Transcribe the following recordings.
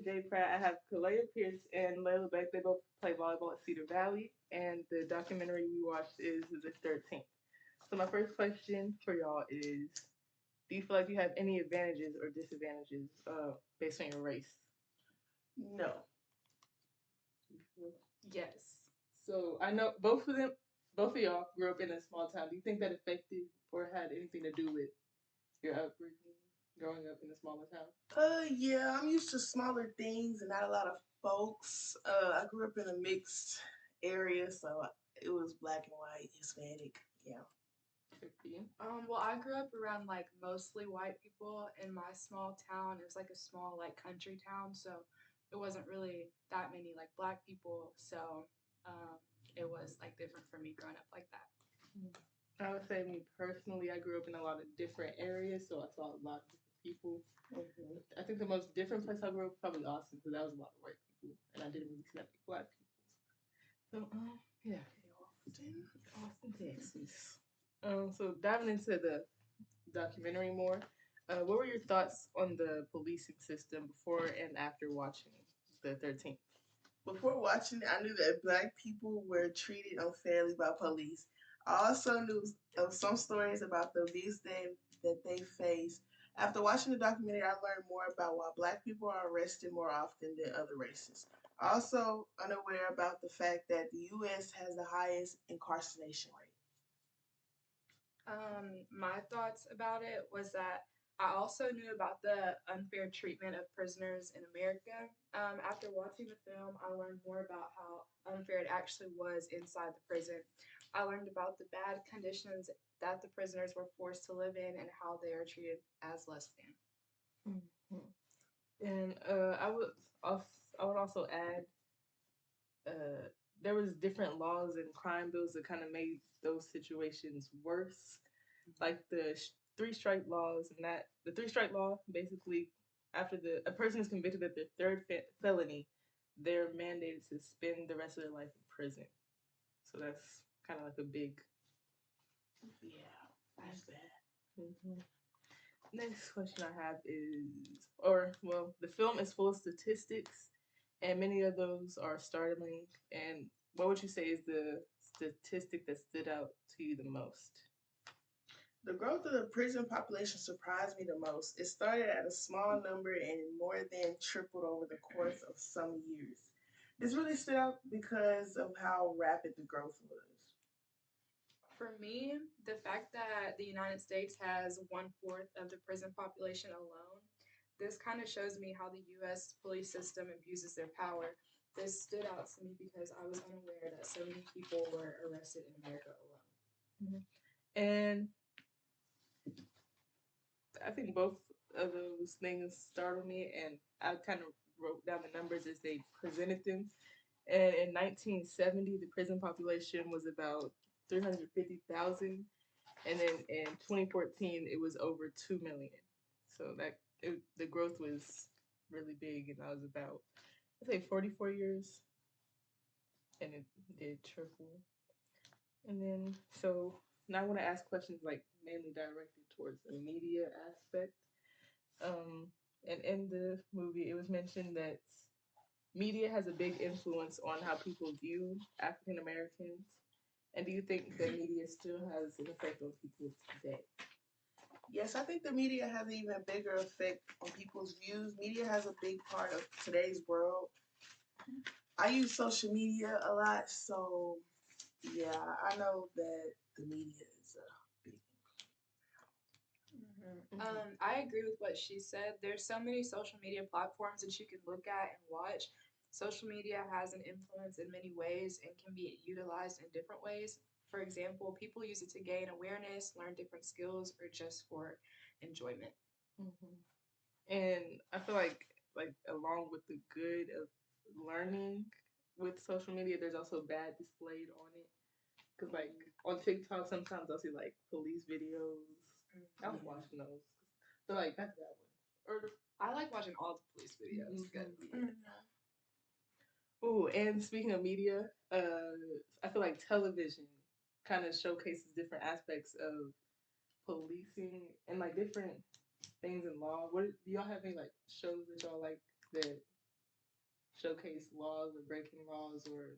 Jade Pratt. I have Kalea Pierce and Layla Beck. They both play volleyball at Cedar Valley, and the documentary we watched is the 13th. So my first question for y'all is: do you feel like you have any advantages or disadvantages based on your race? No. Yes. So I know both of them, both of y'all grew up in a small town. Do you think that affected or had anything to do with your upbringing, growing up in a smaller town? Yeah, I'm used to smaller things and not a lot of folks. I grew up in a mixed area, so it was black and white, Hispanic. Yeah. Well, I grew up around like mostly white people in my small town. It was like a small like country town, so it wasn't really that many like black people. So um, it was like different for me growing up like that. I would say me personally, I grew up in a lot of different areas, so I saw a lot of different people. I think the most different place I grew up was probably Austin, because that was a lot of white people, and I didn't really see that many black people. So, yeah, Austin, Texas. So diving into the documentary more, what were your thoughts on the policing system before and after watching the 13th? Before watching it, I knew that black people were treated unfairly by police. I also knew of some stories about the abuse that they face. After watching the documentary, I learned more about why black people are arrested more often than other races. Also, unaware about the fact that the U.S. has the highest incarceration rate. My thoughts about it was that I also knew about the unfair treatment of prisoners in America. After watching the film, I learned more about how unfair it actually was inside the prison. I learned about the bad conditions that the prisoners were forced to live in and how they are treated as less than. And also, I would also add uh, there was different laws and crime bills that kind of made those situations worse, like the three strike laws, and that the three strike law basically, after the a person is convicted of their third felony, they're mandated to spend the rest of their life in prison. So that's kind of like a big. Yeah, that's bad. Mm-hmm. Next question I have is, or well, the film is full of statistics, and many of those are startling. And what would you say is the statistic that stood out to you the most? The growth of the prison population surprised me the most. It started at a small number and more than tripled over the course of some years. This really stood out because of how rapid the growth was. For me, the fact that the United States has one fourth of the prison population alone, this kind of shows me how the U.S. police system abuses their power. This stood out to me because I was unaware that so many people were arrested in America alone. Mm-hmm. And I think both of those things startled me, and I kind of wrote down the numbers as they presented them. And in 1970, the prison population was about 350,000, and then in 2014, it was over 2 million. So the growth was really big, and I was about I'd say 44 years, and it did triple. And then so now I want to ask questions like mainly directed towards the media aspect. Um, and in the movie, it was mentioned that media has a big influence on how people view African Americans. And do you think that media still has an effect on people today? Yes, I think the media has an even bigger effect on people's views. Media has a big part of today's world. I use social media a lot, so yeah, I know that the media is a big. I agree with what she said. There's so many social media platforms that you can look at and watch. Social media has an influence in many ways and can be utilized in different ways. For example, people use it to gain awareness, learn different skills, or just for enjoyment. Mm-hmm. And I feel like along with the good of learning with social media, there's also bad displayed on it. Cause like on TikTok, sometimes I'll see like police videos. I was watching those. They're like that's that one. Or I like watching all the police videos. mm-hmm. Oh, and speaking of media, I feel like television kind of showcases different aspects of policing and like different things in law. What do y'all have any like shows that y'all like that showcase laws or breaking laws or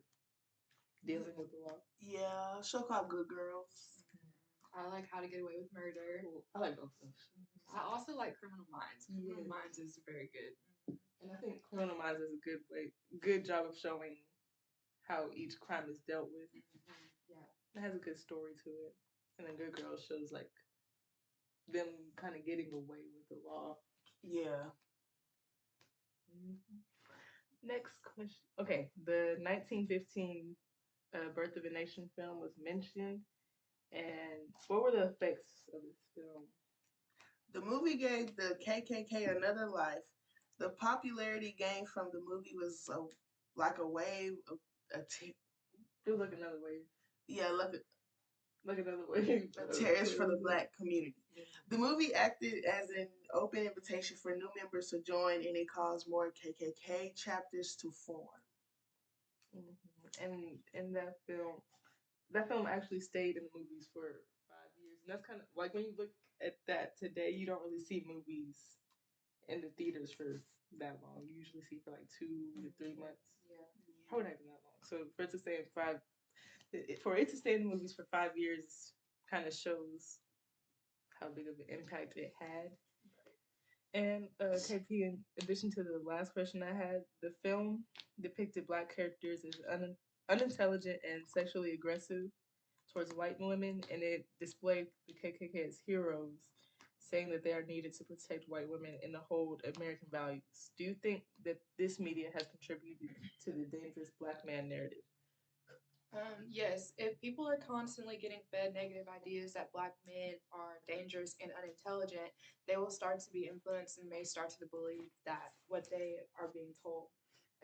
dealing with the law. Yeah, a show called Good Girls. I like How to Get Away with Murder. Cool. I like both those. I also like Criminal Minds. Criminal Yes. Minds is very good. And I think Criminal Minds is a good job of showing how each crime is dealt with. Yeah. It has a good story to it. And then Good Girls shows like them kind of getting away with the law. Yeah. Mm-hmm. Next question. Okay, the 1915 Birth of a Nation film was mentioned. And what were the effects of this film? The movie gave the KKK another life. The popularity gained from the movie was like a wave of It was like another wave. yeah, Like another wave of terrorists for the black community. The movie acted as an open invitation for new members to join, and it caused more KKK chapters to form. Mm-hmm. And in that film actually stayed in the movies for 5 years, and that's kind of like when you look at that today, you don't really see movies in the theaters for that long. You usually see for like 2 to 3 months. Yeah. Probably not even that long. So for it to stay in for it to stay in the movies for 5 years, kind of shows how big of an impact it had. And KP, in addition to the last question I had, the film depicted black characters as unintelligent and sexually aggressive towards white women, and it displayed the KKK as heroes, saying that they are needed to protect white women and uphold American values. Do you think that this media has contributed to the dangerous black man narrative? Yes, if people are constantly getting fed negative ideas that black men are dangerous and unintelligent, they will start to be influenced and may start to believe that what they are being told.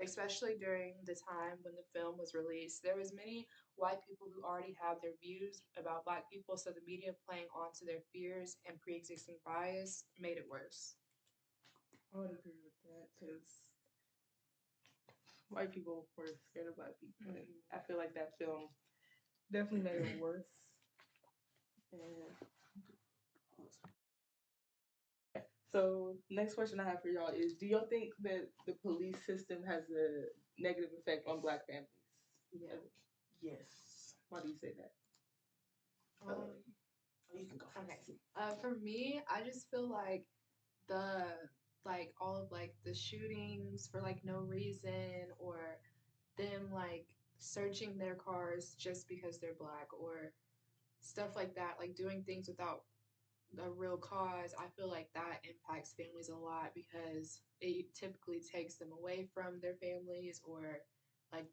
Especially during the time when the film was released, there was many white people who already have their views about black people, so the media playing onto their fears and pre-existing bias made it worse. I would agree with that because white people were scared of black people, and I feel like that film definitely made it worse. And so, next question I have for y'all is: do y'all think that the police system has a negative effect on black families? Yeah. Yes. Why do you say that? You can go first. Okay. For me, I just feel like the all of the shootings for no reason, or them searching their cars just because they're black, or stuff like that, like doing things without a real cause. I feel like that impacts families a lot because it typically takes them away from their families, or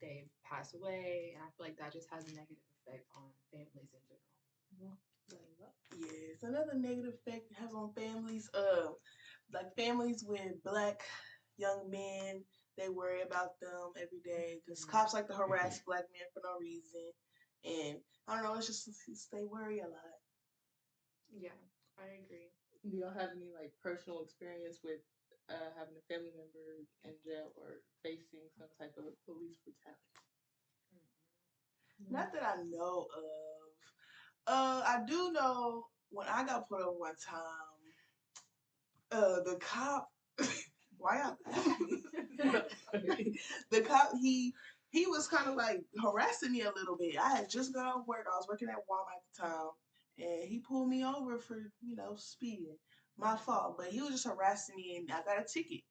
they pass away, and I feel like that just has a negative effect on families in general. Yes, another negative effect it has on families. Like families with black young men, they worry about them every day because cops like to harass black men for no reason, and I don't know. It's just they worry a lot. Yeah, I agree. Do y'all have any personal experience with having a family member in jail or facing some type of police brutality? Not that I know of. I do know when I got put over one time, the cop. Why y'all? The cop he was kind of harassing me a little bit. I had just got off work. I was working at Walmart at the time, and he pulled me over for speeding. My fault, but he was just harassing me, and I got a ticket.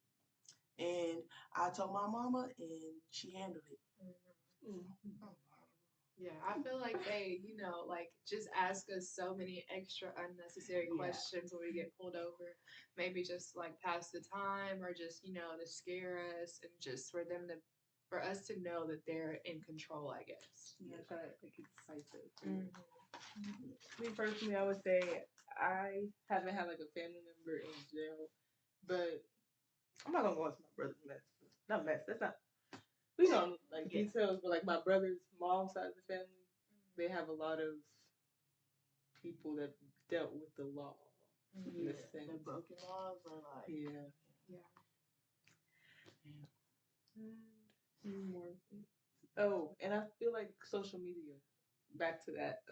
And I told my mama, and she handled it. Mm-hmm. Yeah, I feel like they, just ask us so many extra unnecessary questions when we get pulled over. Maybe just pass the time, or just, to scare us, and just for us to know that they're in control, I guess. Yeah, try to make it decisive. Me personally, I would say I haven't had a family member in jail, but I'm not gonna go into my brother's mess. Not mess. That's not. We don't details, but my brother's mom's side of the family, they have a lot of people that dealt with the law. In a sense. The broken laws are yeah. More things. Oh, and I feel like social media. Back to that.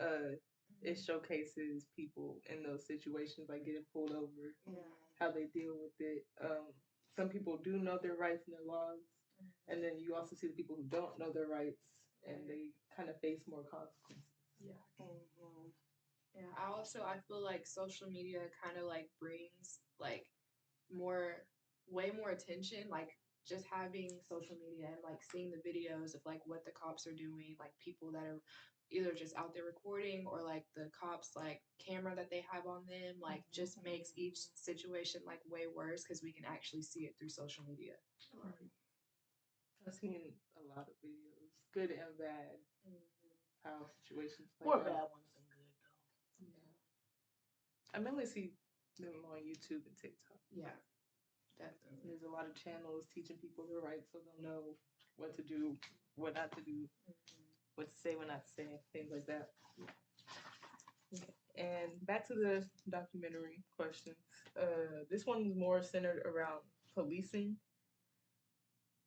It showcases people in those situations, getting pulled over, how they deal with it. Some people do know their rights and their laws, And then you also see the people who don't know their rights and they kind of face more consequences. Yeah. Mm-hmm. Yeah. I feel like social media kind of like brings like more way more attention, like just having social media and like seeing the videos of like what the cops are doing, like people that are either just out there recording or like the cops like camera that they have on them, like just makes each situation like way worse because we can actually see it through social media. Right. I've seen a lot of videos, good and bad, how situations play More out. bad ones than good though. Yeah. I mainly see them on YouTube and TikTok. Yeah, definitely. There's a lot of channels teaching people their rights so they'll know what to do, what not to do, what to say, what not to say, things like that. Okay. And back to the documentary questions. This one's more centered around policing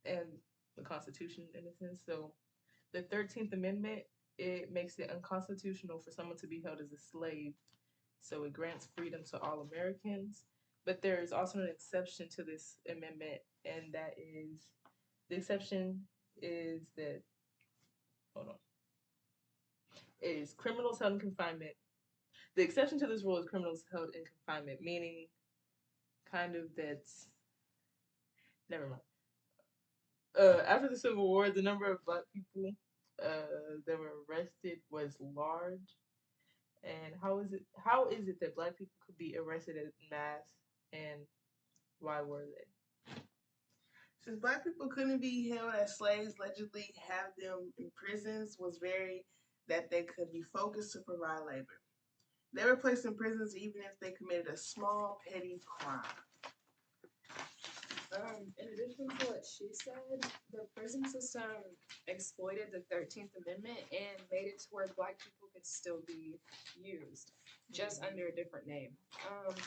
and the Constitution in a sense. So the 13th Amendment, it makes it unconstitutional for someone to be held as a slave. So it grants freedom to all Americans. But there is also an exception to this amendment, and that is the exception is that, hold on, is criminals held in confinement. The exception to this rule is criminals held in confinement, meaning kind of that's, never mind. After the Civil War, the number of black people that were arrested was large. And how is it that black people could be arrested in mass, and why were they? Since black people couldn't be held as slaves, allegedly have them in prisons was very that they could be focused to provide labor. They were placed in prisons even if they committed a small petty crime. In addition to what she said, the prison system exploited the 13th Amendment and made it to where black people could still be used, just under a different name.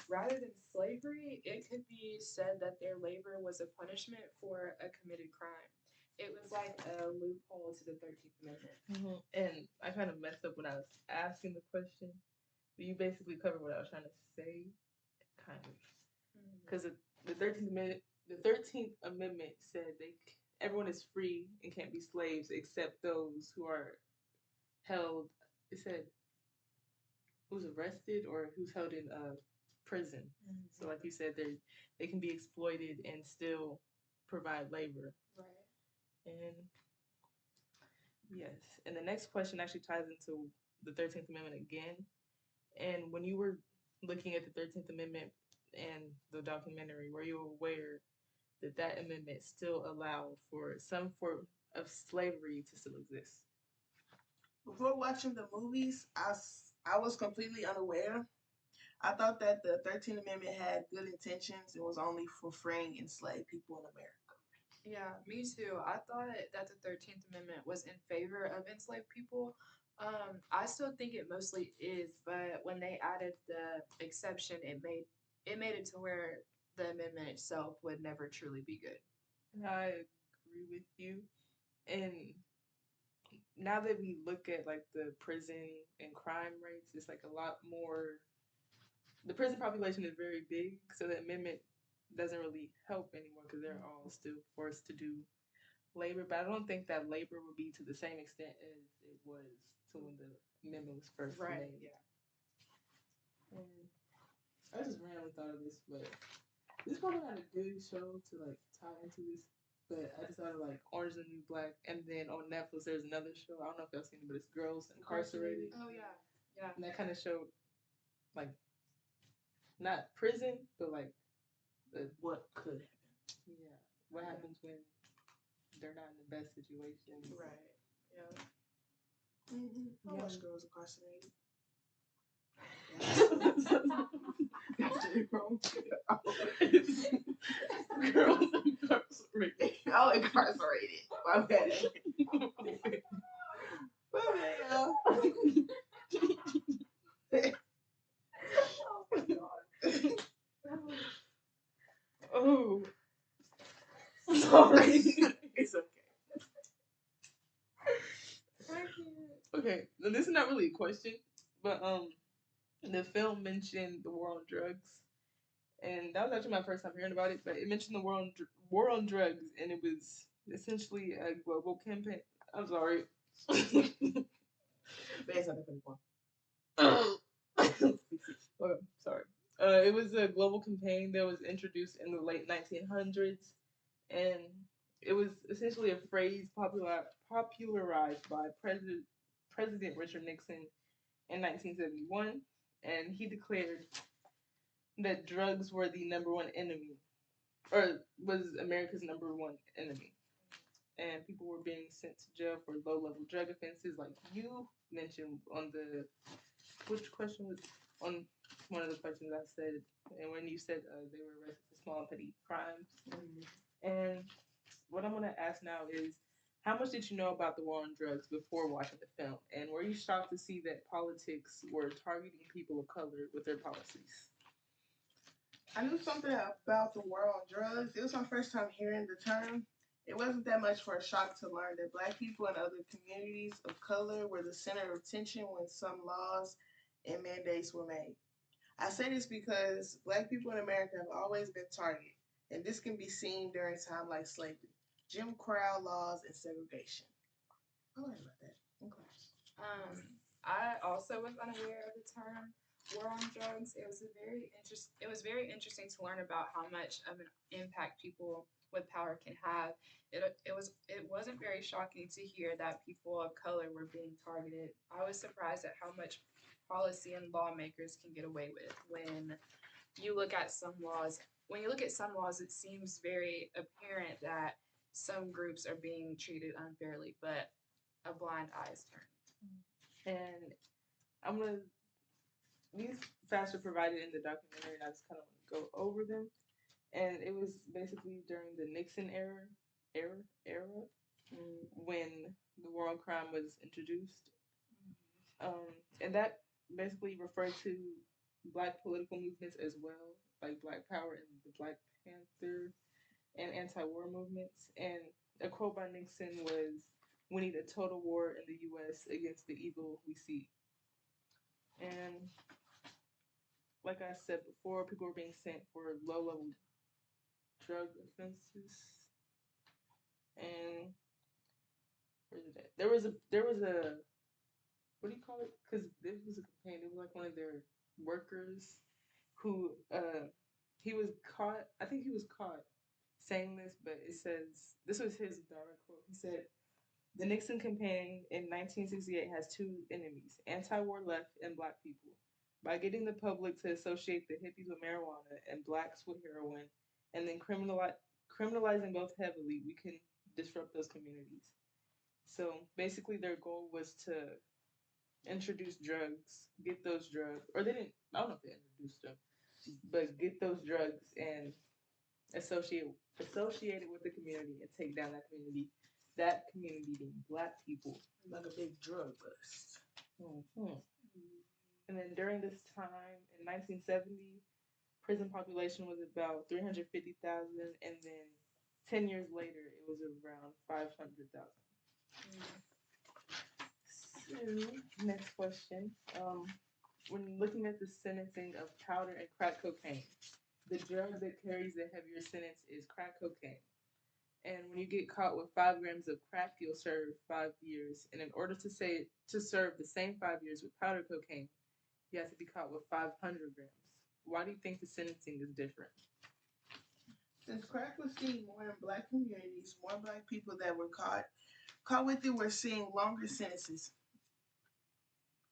Rather than slavery, it could be said that their labor was a punishment for a committed crime. It was like a loophole to the 13th Amendment. And I kind of messed up when I was asking the question, but you basically covered what I was trying to say, kind of, because the 13th Amendment said everyone is free and can't be slaves except those who are held. It said who's arrested or who's held in prison. So, like you said, they can be exploited and still provide labor. Right. And yes, and the next question actually ties into the 13th Amendment again. And when you were looking at the 13th Amendment and the documentary, were you aware that that amendment still allowed for some form of slavery to still exist? Before watching the movies, I was completely unaware. I thought that the 13th Amendment had good intentions and was only for freeing enslaved people in America. Yeah, me too. I thought that the 13th Amendment was in favor of enslaved people. I still think it mostly is, but when they added the exception, it made it to where the amendment itself would never truly be good. I agree with you. And now that we look at like the prison and crime rates, it's like a lot more. The prison population is very big, so the amendment doesn't really help anymore because they're all still forced to do labor. But I don't think that labor would be to the same extent as it was to when the amendment was first made. Yeah. And I just randomly thought of this, but this is probably not a good show to like tie into this. But I just thought of like Orange is the New Black, and then on Netflix there's another show. I don't know if y'all seen it, but it's Girls Incarcerated. Oh yeah. Yeah. And that kind of showed like not prison, but like What could happen? yeah, what happens when they're not in the best situations. Right. Yeah. I Yeah. watched Girls Incarcerated. Girls Incarcerated. Oh, incarcerated. My bad. My bad, y'all. Oh, sorry. It's okay. Okay, now this is not really a question, but the film mentioned the war on drugs, and that was actually my first time hearing about it. But it mentioned the war on drugs, and it was essentially a global campaign. I'm sorry. But it's not the funny one. Okay, sorry. It was a global campaign that was introduced in the late 1900s, and it was essentially a phrase popularized by President Richard Nixon in 1971, and he declared that drugs were the number one enemy, or was America's number one enemy, and people were being sent to jail for low-level drug offenses, like you mentioned on the which question was on one of the questions I said, and when you said they were arrested for small and petty crimes. Mhm. And what I'm gonna ask now is, how much did you know about the war on drugs before watching the film, and were you shocked to see that politics were targeting people of color with their policies? I knew something about the war on drugs. It was my first time hearing the term. It wasn't that much for a shock to learn that black people and other communities of color were the center of attention when some laws and mandates were made. I say this because black people in America have always been targeted, and this can be seen during time like slavery, Jim Crow laws, and segregation. I learned about that in class. I also was unaware of the term war on drugs. It was very interesting to learn about how much of an impact people with power can have. It wasn't very shocking to hear that people of color were being targeted. I was surprised at how much policy and lawmakers can get away with when you look at some laws. When you look at some laws, it seems very apparent that some groups are being treated unfairly, but a blind eye is turned. And I'm gonna these facts are provided in the documentary, and I just kind of want to go over them. And it was basically during the Nixon era when the war on crime was introduced, and that basically referred to black political movements as well, like Black Power and the Black Panther and anti-war movements. And a quote by Nixon was, "We need a total war in the U.S. against the evil we see." And like I said before, people were being sent for low-level drug offenses. And where's it at? There was a what do you call it? Because this was a campaign. It was like one of their workers who he was caught. I think he was caught saying this, but it says this was his direct quote. He said, "The Nixon campaign in 1968 has two enemies: anti-war left and black people. By getting the public to associate the hippies with marijuana and blacks with heroin, and then criminalizing both heavily, we can disrupt those communities." So basically, their goal was to introduce drugs, get those drugs, or they didn't. I don't know if they introduced them, but get those drugs and associate associate it with the community and take down that community. That community being black people. Like a big drug bust. Mhm. And then during this time in 1970, prison population was about 350,000, and then 10 years later, it was around 500,000. So, next question. When looking at the sentencing of powder and crack cocaine, the drug that carries the heavier sentence is crack cocaine. And when you get caught with 5 grams of crack, you'll serve 5 years. And in order to serve the same 5 years with powder cocaine, you have to be caught with 500 grams. Why do you think the sentencing is different? Since crack was seen more in black communities, more black people that were caught with it were seeing longer sentences.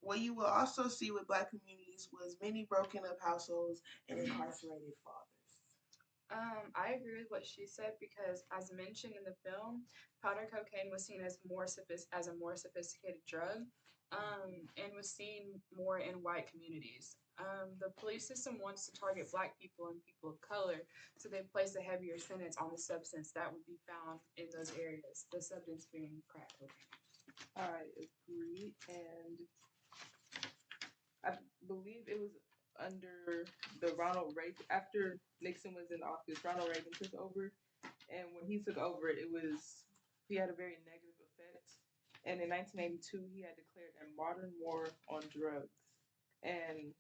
What you will also see with black communities was many broken up households and incarcerated fathers. I agree with what she said because, as mentioned in the film, powder cocaine was seen as as a more sophisticated drug, and was seen more in white communities. The police system wants to target black people and people of color, so they place a heavier sentence on the substance that would be found in those areas. The substance being crack cocaine. I agree, and I believe it was under the Ronald Reagan after Nixon was in office. Ronald Reagan took over, and when he took over, he had a very negative effect. And in 1982, he had declared a modern war on drugs. And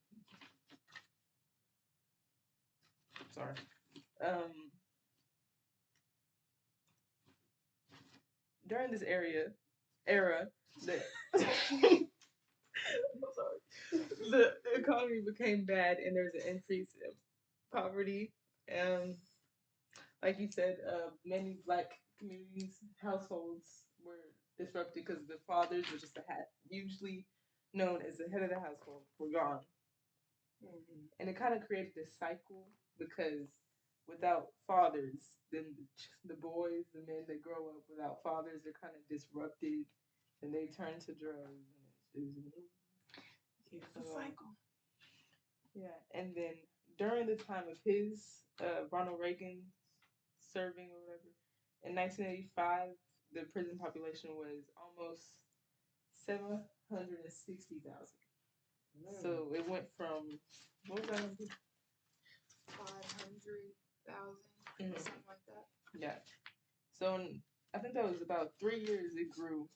sorry, um, during this era, the I'm sorry, the economy became bad, and there's an increase in poverty. And like you said, many black communities, households were disrupted because the fathers, which is the hat, usually known as the head of the household, were gone. And it kind of created this cycle because without fathers, then the boys, the men that grow up without fathers, they're kind of disrupted and they turn to drugs. It's a cycle. Yeah, and then during the time of his Ronald Reagan serving or whatever, in 1985, the prison population was almost 760,000. So it went from what was that number? 500,000, Mhm. something like that. Yeah. So I think that was about 3 years. It grew.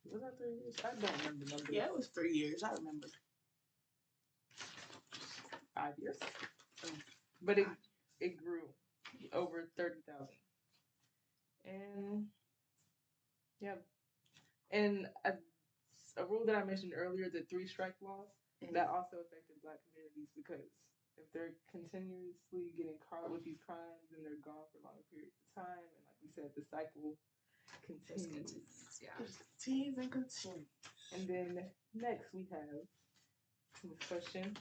Was that 3 years? I don't remember the numbers. Yeah, it was 3 years. I remember. 5 years. But it grew over 30,000. And yeah, and a rule that I mentioned earlier, the three strike laws, that also affected black communities because if they're continuously getting caught with these crimes and they're gone for longer periods of time, and like we said, the cycle continues. Yeah. Continues and continues. And then next we have this question.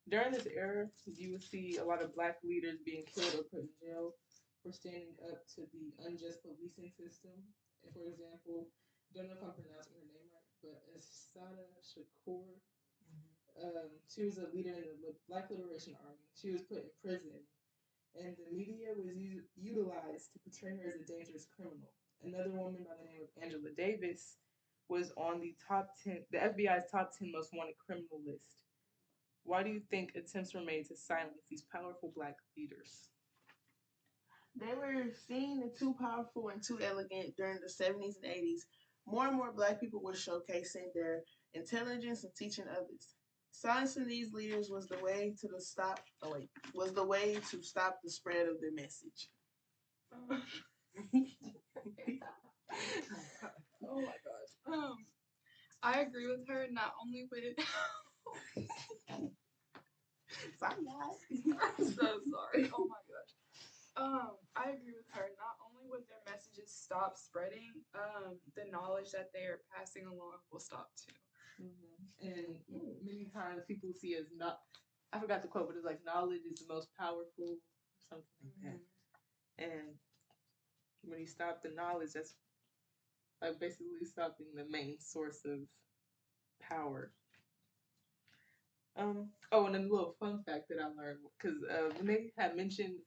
During this era, you will see a lot of black leaders being killed or put in jail for standing up to the unjust policing system. For example, don't know if I'm pronouncing her name right, but Asada Shakur, she was a leader in the Black Liberation Army. She was put in prison, and the media was utilized to portray her as a dangerous criminal. Another woman by the name of Angela Davis was on the FBI's top 10 most wanted criminal list. Why do you think attempts were made to silence these powerful black leaders? They were seen as too powerful and too elegant during the 70s and 80s. More and more black people were showcasing their intelligence and teaching others. Silencing these leaders was the way to stop the spread of their message. Oh my gosh. I agree with her not only with Sorry, guys. I'm so sorry. Oh my gosh. I agree with her. Not only would their messages stop spreading, the knowledge that they are passing along will stop too. And many times people see as not, I forgot the quote, but it's like knowledge is the most powerful, something like that. And when you stop the knowledge, that's like basically stopping the main source of power. Oh, and a little fun fact that I learned because when they had mentioned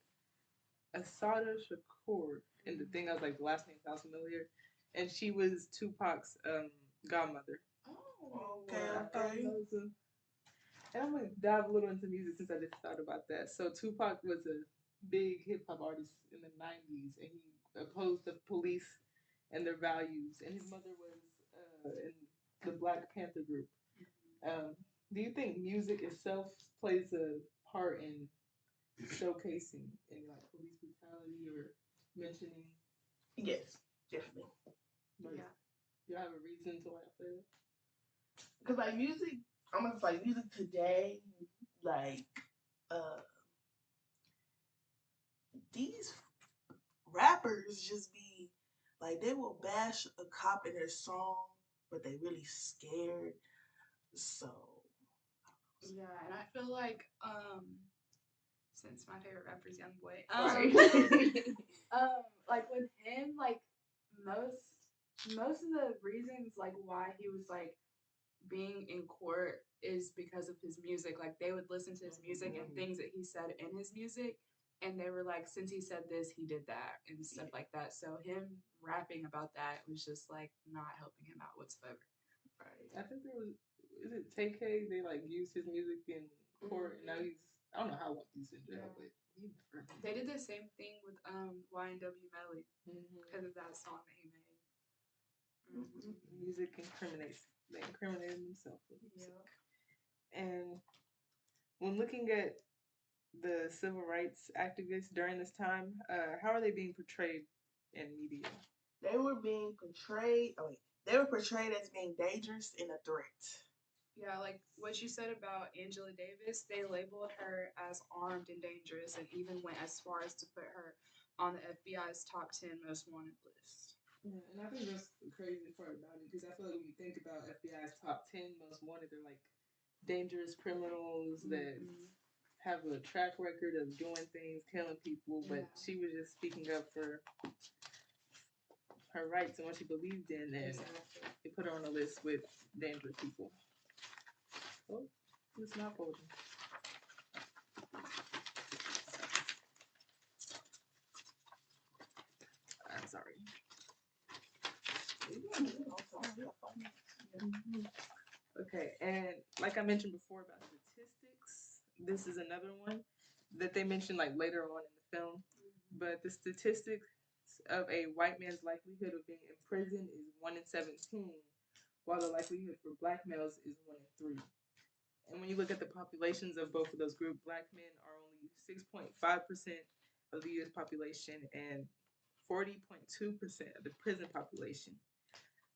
Asada Shakur in the thing, I was like, the last name sounds familiar, and she was Tupac's godmother. Oh, okay, okay. And I'm gonna dive a little into music since I just thought about that. So Tupac was a big hip hop artist in the '90s, and he opposed the police and their values. And his mother was in the Black Panther group. Do you think music itself plays a part in showcasing any like police brutality or mentioning? Yes, definitely. Like, Yeah. Do you have a reason to like play that? Because like music, almost like music today, like these rappers just be like they will bash a cop in their song, but they really scared. So Yeah, and I feel like since my favorite rapper is Young Boy, like with him, like most of the reasons like why he was like being in court is because of his music. Like they would listen to his music and things that he said in his music, and they were like, since he said this, he did that and stuff like that. So him rapping about that was just like not helping him out whatsoever. Right. I think there was, is it TK? They like used his music in court, and now he's, I don't know how long he's in jail, but he never. They did the same thing with YNW Melly because of that song that he made. Music incriminates. They incriminated themselves with music. Yeah. And when looking at the civil rights activists during this time, how are they being portrayed in media. They were being portrayed. Oh wait, they were portrayed as being dangerous and a threat. Yeah, like what you said about Angela Davis, they labeled her as armed and dangerous, and even went as far as to put her on the FBI's top 10 most wanted list. Yeah, and I think that's the crazy part about it because I feel like when you think about FBI's top 10 most wanted, they're like dangerous criminals that Mm-hmm. have a track record of doing things, killing people, but Yeah, she was just speaking up for her rights and what she believed in, and exactly. they put her on a list with dangerous people. Oh, it's not folding. I'm sorry. Okay, and like I mentioned before about statistics, this is another one that they mentioned like later on in the film. But the statistics of a white man's likelihood of being imprisoned is 1 in 17, while the likelihood for black males is 1 in 3. And when you look at the populations of both of those groups, black men are only 6.5% of the US population and 40.2% of the prison population.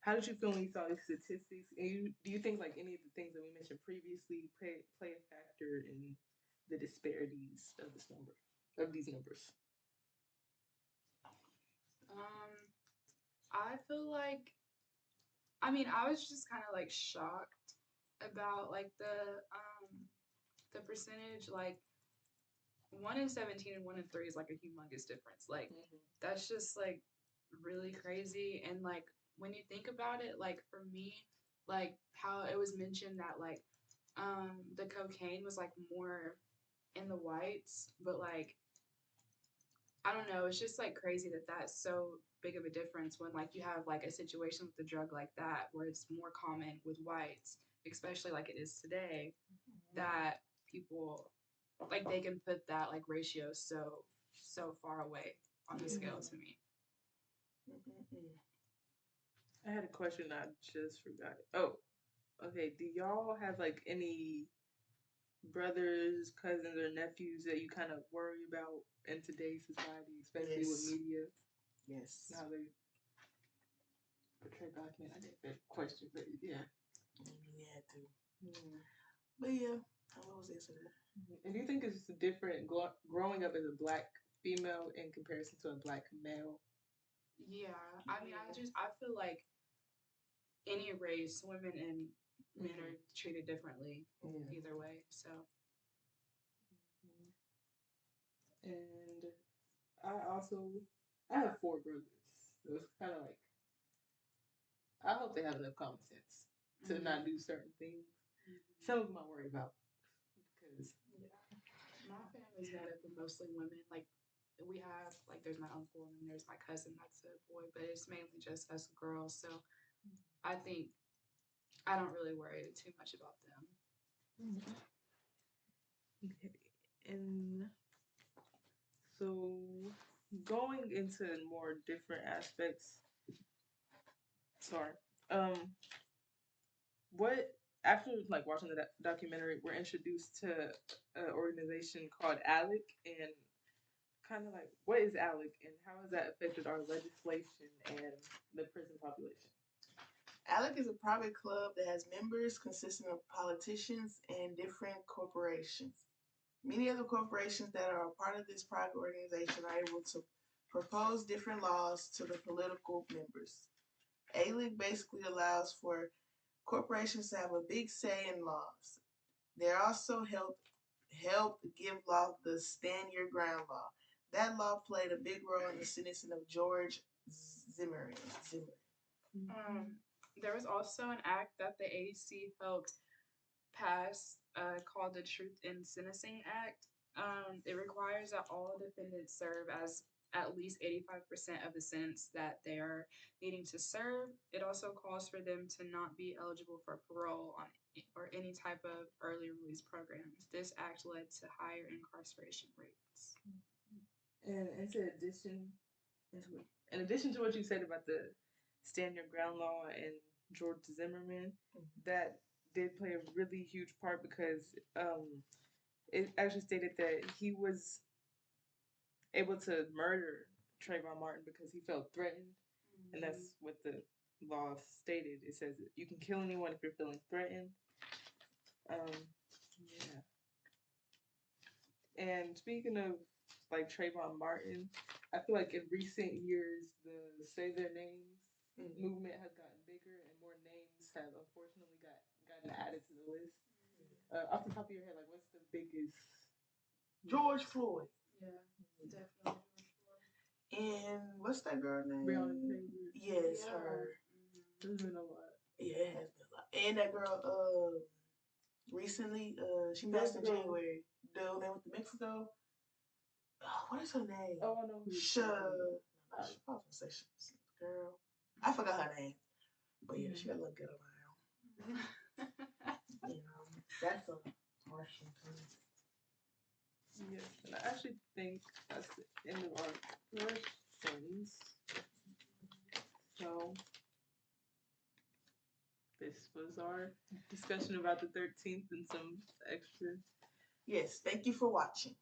How did you feel when you saw these statistics? And do you think like any of the things that we mentioned previously play a factor in the disparities of this number of these numbers? Um, I feel like, I mean, I was just kind of like shocked about like the percentage. Like 1 in 17 and 1 in 3 is like a humongous difference. Like Mm-hmm. that's just like really crazy. And like when you think about it, like for me, like how it was mentioned that like the cocaine was like more in the whites, but like I don't know, it's just like crazy that that's so big of a difference when like you have like a situation with a drug like that where it's more common with whites, especially like it is today, that people like they can put that like ratio so far away on the scale to me. I had a question, I just forgot it. Oh, okay. Do y'all have like any brothers, cousins, or nephews that you kind of worry about in today's society, especially with Yes. media, Yes. how they portray black men? I get that question, but yeah. You had to. Mm. But yeah, I always answer that. And do you think it's different growing up as a black female in comparison to a black male? Yeah, I mean, I feel like any race, women and men Mm-hmm. are treated differently Yeah. either way. So And I have 4 brothers, so it's kind of like I hope they have enough common sense to not do certain things. Some of them I worry about because yeah, my family's made up of mostly women. Like we have like there's my uncle and then there's my cousin that's a boy, but it's mainly just us girls. So I think I don't really worry too much about them. okay. And so going into more different aspects. Sorry. Um, what after like watching the documentary, we're introduced to an organization called ALEC, and kind of like what is ALEC and how has that affected our legislation and the prison population? ALEC is a private club that has members consisting of politicians and different corporations. Many of the corporations that are a part of this private organization are able to propose different laws to the political members. ALEC basically allows for corporations to have a big say in laws. They also helped give law the Stand Your Ground law. That law played a big role in the sentencing of George Zimmerman. Um, there was also an act that the ADC helped pass called the Truth in Sentencing Act. It requires that all defendants serve as at least 85% of the sentence that they are needing to serve. It also calls for them to not be eligible for parole on or any type of early release programs. This act led to higher incarceration rates. And in addition to what you said about the Stand Your Ground law and George Zimmerman, that did play a really huge part because it actually stated that he was able to murder Trayvon Martin because he felt threatened, and that's what the law stated. It says you can kill anyone if you're feeling threatened. Yeah. And speaking of like Trayvon Martin, I feel like in recent years the say their names movement has gotten bigger and more names have unfortunately gotten added to the list. Off the top of your head, like what's the biggest? George Floyd. Yeah, definitely. And what's that girl name? Breonna Taylor. Yes, Yeah. her. There's been a lot. Yeah, it has been a lot. And that girl, recently, she passed in Mexico. January. The one that went to Mexico. Oh, what is her name? Oh, I know. I was gonna say girl. I forgot her name. But yeah, she got a little good on her. You know, that's a harsh one. Yes, and I actually think that's the end of our questions. So this was our discussion about the 13th and some extra. Yes, thank you for watching.